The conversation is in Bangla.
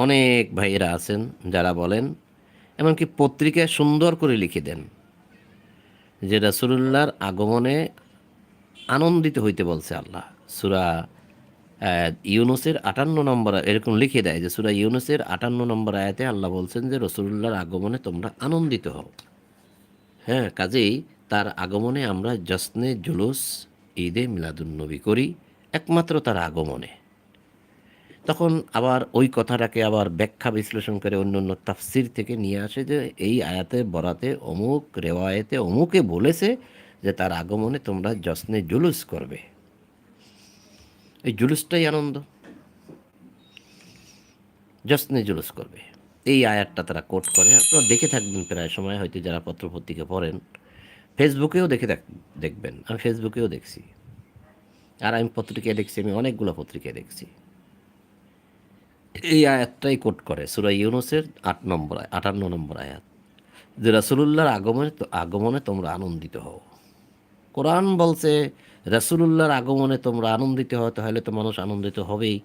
অনেক ভাইয়েরা আছেন যারা বলেন, এমনকি পত্রিকায় সুন্দর করে লিখে দেন যে রাসূলুল্লাহর আগমনে আনন্দিত হইতে বলছে আল্লাহ। সূরা ইউনূসের ৫৮ নম্বর এরকম লিখে দেয় যে সূরা ইউনূসের ৫৮ নম্বর আয়াতে আল্লাহ বলছেন যে রাসূলুল্লাহর আগমনে তোমরা আনন্দিত হও। হ্যাঁ, কাজেই তার আগমনে আমরা জশ্নে জুলুস, ঈদে মিলাদুন্নবী করি একমাত্র তার আগমনে। তখন আবার ওই কথাটাকে আবার ব্যাখ্যা বিশ্লেষণ করে অন্য অন্য তাফসির থেকে নিয়ে আসে যে এই আয়াতে বরাতে অমুক রেওয়ায়েতে অমুকে বলেছে যে তার আগমনে তোমরা জশ্নে জুলুস করবে। এই জুলুসটাই আনন্দ, জশ্নে জুলুস করবে। এই আয়াতটা তারা কোট করে। আপনারা দেখে থাকবেন প্রায় সময়, হয়তো যারা পত্রপত্রিকা পড়েন, ফেসবুকেও দেখবেন। আমি ফেসবুকেও দেখছি, আর আমি পত্রিকায় দেখছি, আমি অনেকগুলো পত্রিকায় দেখছি। এই আয়াতটাই কোট করে সূরা ইউনূসের ৫৮ নম্বর আয়াত, যে রাসূলুল্লাহর আগমনে তোমরা আনন্দিত হও। কোরআন বলছে রাসূলুল্লাহর আগমনে তোমরা আনন্দিত হও, তাহলে তো মানুষ আনন্দিত হবেই।